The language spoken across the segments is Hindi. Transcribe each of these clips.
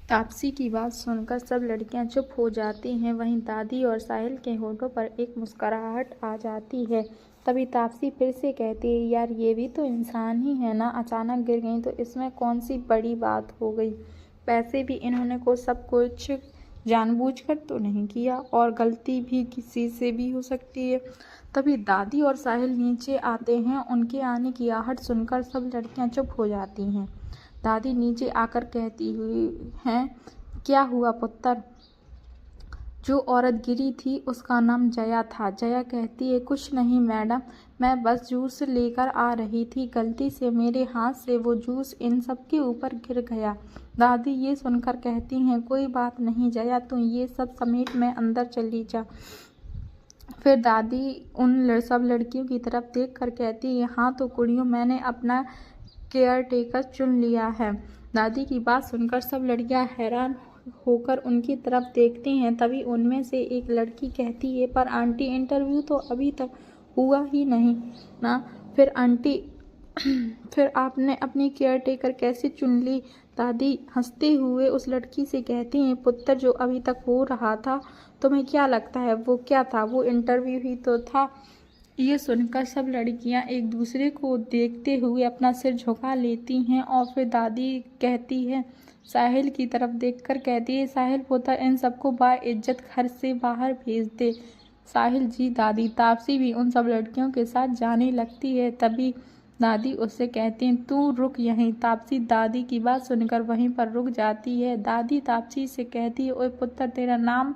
तापसी की बात सुनकर सब लड़कियां चुप हो जाती हैं। वहीं दादी और साहिल के होठों पर एक मुस्कुराहट आ जाती है। तभी तापसी फिर से कहती है, यार ये भी तो इंसान ही है ना, अचानक गिर गई तो इसमें कौन सी बड़ी बात हो गई। वैसे भी इन्होंने को सब कुछ जानबूझकर तो नहीं किया और गलती भी किसी से भी हो सकती है। तभी दादी और साहिल नीचे आते हैं। उनके आने की आहट सुनकर सब लड़कियां चुप हो जाती हैं। दादी नीचे आकर कहती हुई हैं, क्या हुआ पुत्र। जो औरत गिरी थी उसका नाम जया था। जया कहती है, कुछ नहीं मैडम, मैं बस जूस लेकर आ रही थी, गलती से मेरे हाथ से वो जूस इन सब के ऊपर गिर गया। दादी ये सुनकर कहती हैं, कोई बात नहीं जया, तू ये सब समेट मैं अंदर चली जा। फिर दादी उन सब लड़कियों की तरफ देख कर कहती है, हाँ तो कुड़ियों, मैंने अपना केयर टेकर चुन लिया है। दादी की बात सुनकर सब लड़कियां हैरान होकर उनकी तरफ देखती हैं। तभी उनमें से एक लड़की कहती है, पर आंटी इंटरव्यू तो अभी तक हुआ ही नहीं ना। फिर आंटी फिर आपने अपनी केयर टेकर कैसे चुन ली। दादी हंसते हुए उस लड़की से कहती हैं, पुत्र जो अभी तक हो रहा था तुम्हें क्या लगता है वो क्या था, वो इंटरव्यू ही तो था। ये सुनकर सब लड़कियां एक दूसरे को देखते हुए अपना सिर झुका लेती हैं और फिर दादी कहती है, साहिल की तरफ देखकर कहती है, साहिल पुत्र इन सबको बाइज्जत घर से बाहर भेज दे। साहिल जी दादी। तापसी भी उन सब लड़कियों के साथ जाने लगती है। तभी दादी उससे कहती हैं, तू रुक यहीं। तापसी दादी की बात सुनकर वहीं पर रुक जाती है। दादी तापसी से कहती है, ओए पुत्र तेरा नाम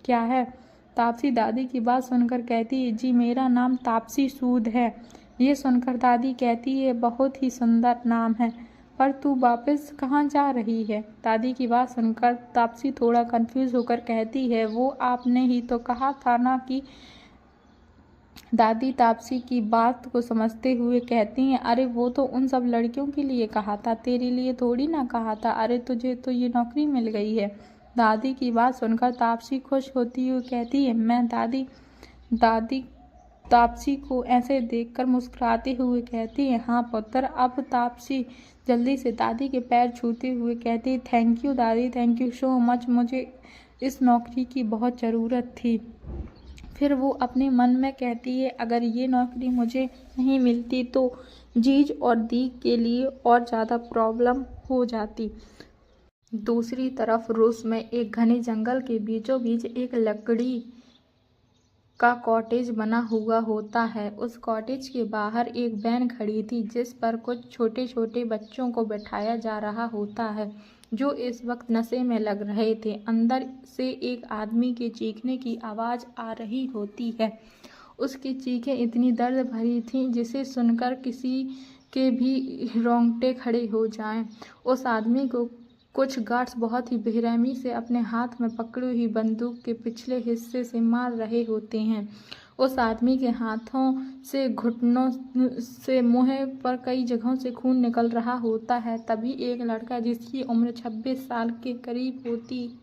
क्या है। तापसी दादी की बात सुनकर कहती है, जी मेरा नाम तापसी सूद है। ये सुनकर दादी कहती है, बहुत ही सुंदर नाम है, पर तू वापस कहाँ जा रही है। दादी की बात सुनकर तापसी थोड़ा कंफ्यूज होकर कहती है, वो आपने ही तो कहा था ना कि। दादी तापसी की बात को समझते हुए कहती हैं, अरे वो तो उन सब लड़कियों के लिए कहा था, तेरे लिए थोड़ी ना कहा था। अरे तुझे तो ये नौकरी मिल गई है। दादी की बात सुनकर तापसी खुश होती हुई कहती है, मैं दादी। दादी तापसी को ऐसे देखकर मुस्कुराते हुए कहती है, हाँ पुत्र। अब तापसी जल्दी से दादी के पैर छूते हुए कहती है, थैंक यू दादी, थैंक यू सो मच, मुझे इस नौकरी की बहुत ज़रूरत थी। फिर वो अपने मन में कहती है, अगर ये नौकरी मुझे नहीं मिलती तो जीज और दी के लिए और ज़्यादा प्रॉब्लम हो जाती। दूसरी तरफ रूस में एक घने जंगल के बीचों बीच एक लकड़ी का कॉटेज बना हुआ होता है। उस कॉटेज के बाहर एक वैन खड़ी थी जिस पर कुछ छोटे छोटे बच्चों को बैठाया जा रहा होता है, जो इस वक्त नशे में लग रहे थे। अंदर से एक आदमी के चीखने की आवाज़ आ रही होती है। उसकी चीखें इतनी दर्द भरी थीं जिसे सुनकर किसी के भी रोंगटे खड़े हो जाएं। उस आदमी को कुछ गार्ड्स बहुत ही बेरहमी से अपने हाथ में पकड़ी हुई बंदूक के पिछले हिस्से से मार रहे होते हैं। उस आदमी के हाथों से घुटनों से मुंह पर कई जगहों से खून निकल रहा होता है। तभी एक लड़का जिसकी उम्र 26 साल के करीब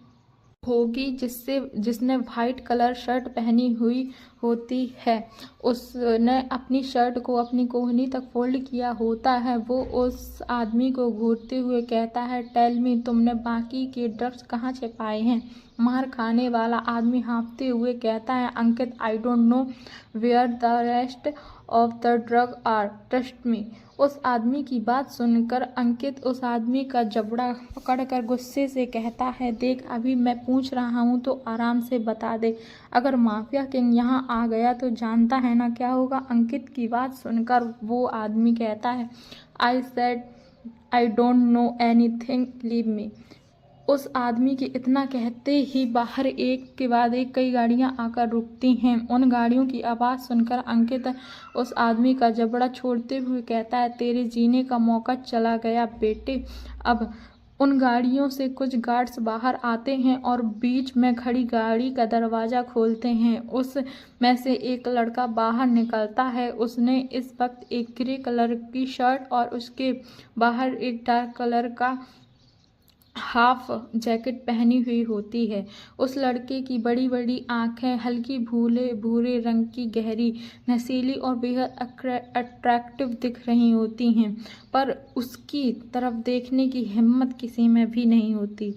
होगी, जिसने वाइट कलर शर्ट पहनी हुई होती है, उसने अपनी शर्ट को अपनी कोहनी तक फोल्ड किया होता है। वो उस आदमी को घूरते हुए कहता है, टेल मी, तुमने बाकी के ड्रग्स कहाँ छिपाए हैं। मार खाने वाला आदमी हाँफते हुए कहता है, Ankit, I don't know where the rest of the drug are, trust me. उस आदमी की बात सुनकर अंकित उस आदमी का जबड़ा पकड़कर गुस्से से कहता है, देख अभी मैं पूछ रहा हूँ तो आराम से बता दे, अगर माफिया किंग यहाँ आ गया तो जानता है ना क्या होगा। अंकित की बात सुनकर वो आदमी कहता है, I said I don't know anything, leave me. उस आदमी के इतना कहते ही बाहर एक के बाद एक कई गाड़ियां आकर रुकती हैं। उन गाड़ियों की आवाज़ सुनकर अंकित उस आदमी का जबड़ा छोड़ते हुए कहता है, तेरे जीने का मौका चला गया बेटे। अब उन गाड़ियों से कुछ गार्ड्स बाहर आते हैं और बीच में खड़ी गाड़ी का दरवाज़ा खोलते हैं। उस में से एक लड़का बाहर निकलता है। उसने इस वक्त एक ग्रे कलर की शर्ट और उसके बाहर एक डार्क कलर का हाफ जैकेट पहनी हुई होती है। उस लड़के की बड़ी बड़ी आंखें हल्की भूरे भूरे रंग की, गहरी, नशीली और बेहद अट्रैक्टिव दिख रही होती हैं, पर उसकी तरफ देखने की हिम्मत किसी में भी नहीं होती।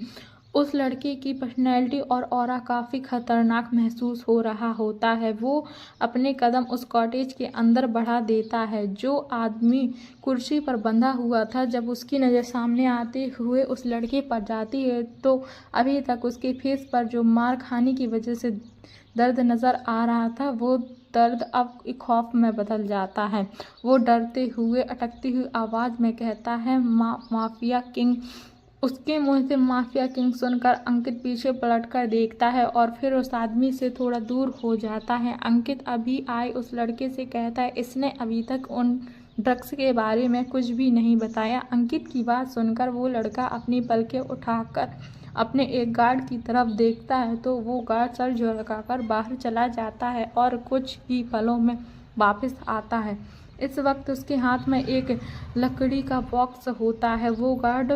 उस लड़के की पर्सनैलिटी और ऑरा काफ़ी खतरनाक महसूस हो रहा होता है। वो अपने कदम उस कॉटेज के अंदर बढ़ा देता है। जो आदमी कुर्सी पर बंधा हुआ था, जब उसकी नज़र सामने आते हुए उस लड़के पर जाती है तो अभी तक उसके फेस पर जो मार खाने की वजह से दर्द नज़र आ रहा था, वो दर्द अब एक खौफ में बदल जाता है। वो डरते हुए, अटकती हुई आवाज़ में कहता है, माफिया किंग। उसके मुंह से माफिया किंग सुनकर अंकित पीछे पलटकर देखता है और फिर उस आदमी से थोड़ा दूर हो जाता है। अंकित अभी आए उस लड़के से कहता है, इसने अभी तक उन ड्रग्स के बारे में कुछ भी नहीं बताया। अंकित की बात सुनकर वो लड़का अपनी पलकें उठाकर अपने एक गार्ड की तरफ देखता है तो वो गार्ड सर झुकाकर बाहर चला जाता है और कुछ ही पलों में वापस आता है। इस वक्त उसके हाथ में एक लकड़ी का बॉक्स होता है। वो गार्ड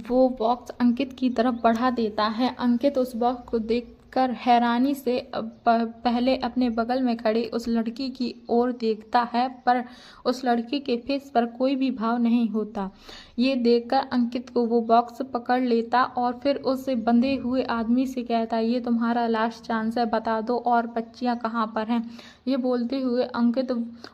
वो बॉक्स अंकित की तरफ बढ़ा देता है। अंकित उस बॉक्स को देखकर हैरानी से पहले अपने बगल में खड़े उस लड़की की ओर देखता है, पर उस लड़की के फेस पर कोई भी भाव नहीं होता। ये देखकर अंकित को वो बॉक्स पकड़ लेता और फिर उस बंधे हुए आदमी से कहता है, ये तुम्हारा लास्ट चांस है, बता दो और बच्चियां कहाँ पर हैं। ये बोलते हुए अंकित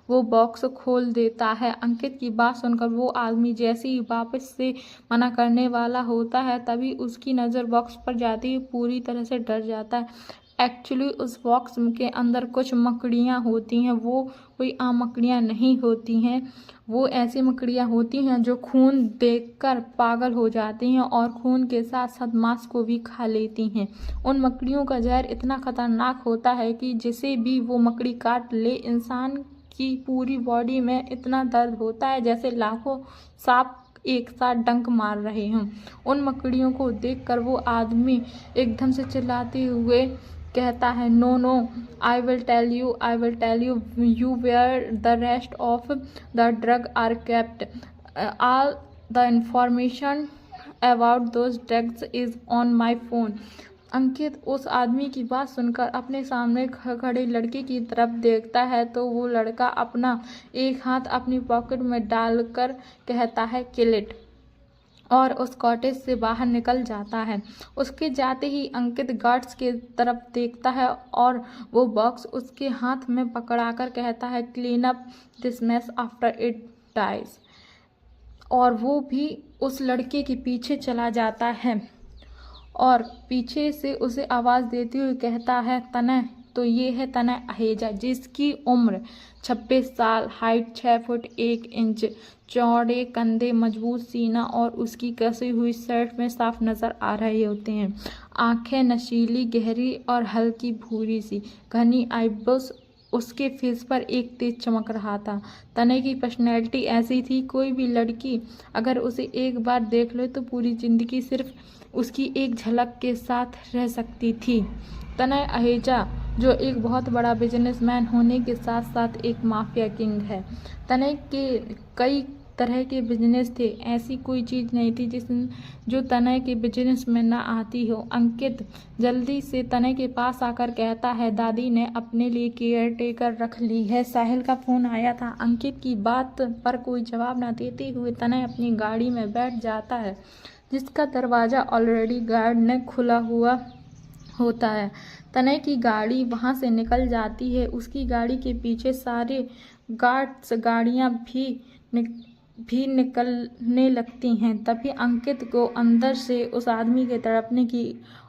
वो बॉक्स खोल देता है। अंकित की बात सुनकर वो आदमी जैसे ही वापस से मना करने वाला होता है, तभी उसकी नज़र बॉक्स पर जाती है। पूरी तरह से डर जाता है। एक्चुअली उस बॉक्स के अंदर कुछ मकड़ियाँ होती हैं। वो कोई आम मकड़ियाँ नहीं होती हैं। वो ऐसी मकड़ियाँ होती हैं जो खून देखकर पागल हो जाती हैं और खून के साथ साथ मांस को भी खा लेती हैं। उन मकड़ियों का जहर इतना खतरनाक होता है कि जिसे भी वो मकड़ी काट ले, इंसान की पूरी बॉडी में इतना दर्द होता है जैसे लाखों सांप एक साथ डंक मार रहे हों। उन मकड़ियों को देखकर वो आदमी एकदम से चिल्लाते हुए कहता है, no no, I will tell you, you where the rest of the drug are kept, all the information about those drugs is on my phone. Ankit उस आदमी की बात सुनकर अपने सामने खड़े लड़के की तरफ देखता है तो वो लड़का अपना एक हाथ अपनी पॉकेट में डालकर कहता है, किल इट, और उस कॉटेज से बाहर निकल जाता है। उसके जाते ही अंकित गार्ड्स के तरफ देखता है और वो बॉक्स उसके हाथ में पकड़ाकर कहता है, clean up this mess after it dies, और वो भी उस लड़के के पीछे चला जाता है और पीछे से उसे आवाज़ देते हुए कहता है, तनय, तो ये है तनय अहेजा, जिसकी उम्र 26 साल, हाइट 6 फुट 1 इंच, चौड़े कंधे, मजबूत सीना और उसकी कसी हुई शर्ट में साफ नज़र आ रहे होते हैं। आंखें नशीली, गहरी और हल्की भूरी सी, घनी आईब्रोज उसके फेस पर एक तेज चमक रहा था। तनय की पर्सनैलिटी ऐसी थी, कोई भी लड़की अगर उसे एक बार देख ले तो पूरी ज़िंदगी सिर्फ उसकी एक झलक के साथ रह सकती थी। तनय अहेजा जो एक बहुत बड़ा बिजनेसमैन होने के साथ साथ एक माफिया किंग है। तनय के कई तरह के बिजनेस थे, ऐसी कोई चीज़ नहीं थी जो तनय के बिजनेस में ना आती हो। अंकित जल्दी से तनय के पास आकर कहता है, दादी ने अपने लिए केयर टेकर रख ली है, साहिल का फ़ोन आया था। अंकित की बात पर कोई जवाब न देते हुए तनय अपनी गाड़ी में बैठ जाता है, जिसका दरवाज़ा ऑलरेडी गार्ड ने खुला हुआ होता है। तनय की गाड़ी वहाँ से निकल जाती है। उसकी गाड़ी के पीछे सारे गार्ड्स गाड़ियाँ भी निकलने लगती हैं। तभी अंकित को अंदर से उस आदमी के तड़पने की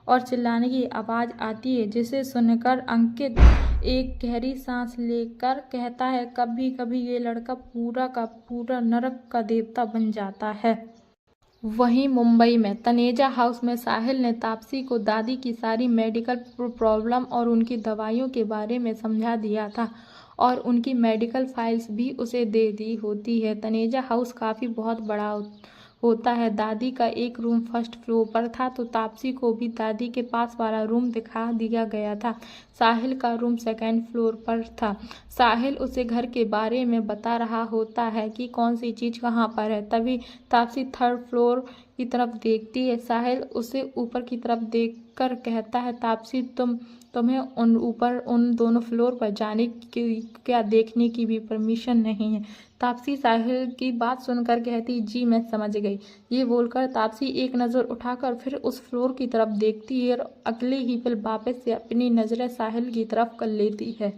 और चिल्लाने की आवाज़ आती है, जिसे सुनकर अंकित एक गहरी सांस लेकर कहता है, कभी कभी ये लड़का पूरा का पूरा नरक का देवता बन जाता है। वहीं मुंबई में तनेजा हाउस में साहिल ने तापसी को दादी की सारी मेडिकल प्रॉब्लम और उनकी दवाइयों के बारे में समझा दिया था और उनकी मेडिकल फाइल्स भी उसे दे दी होती है। तनेजा हाउस काफ़ी बहुत बड़ा होता है। दादी का एक रूम फर्स्ट फ्लोर पर था तो तापसी को भी दादी के पास वाला रूम दिखा दिया गया था। साहिल का रूम सेकंड फ्लोर पर था। साहिल उसे घर के बारे में बता रहा होता है कि कौन सी चीज़ कहाँ पर है। तभी तापसी थर्ड फ्लोर की तरफ देखती है। साहिल उसे ऊपर की तरफ देखकर कहता है, तापसी तुम्हें उन दोनों फ्लोर पर जाने की क्या देखने की भी परमिशन नहीं है। तापसी साहिल की बात सुनकर कहती, जी मैं समझ गई। ये बोलकर तापसी एक नज़र उठाकर फिर उस फ्लोर की तरफ देखती है और अगले ही पल वापस से अपनी नज़रें साहिल की तरफ कर लेती है।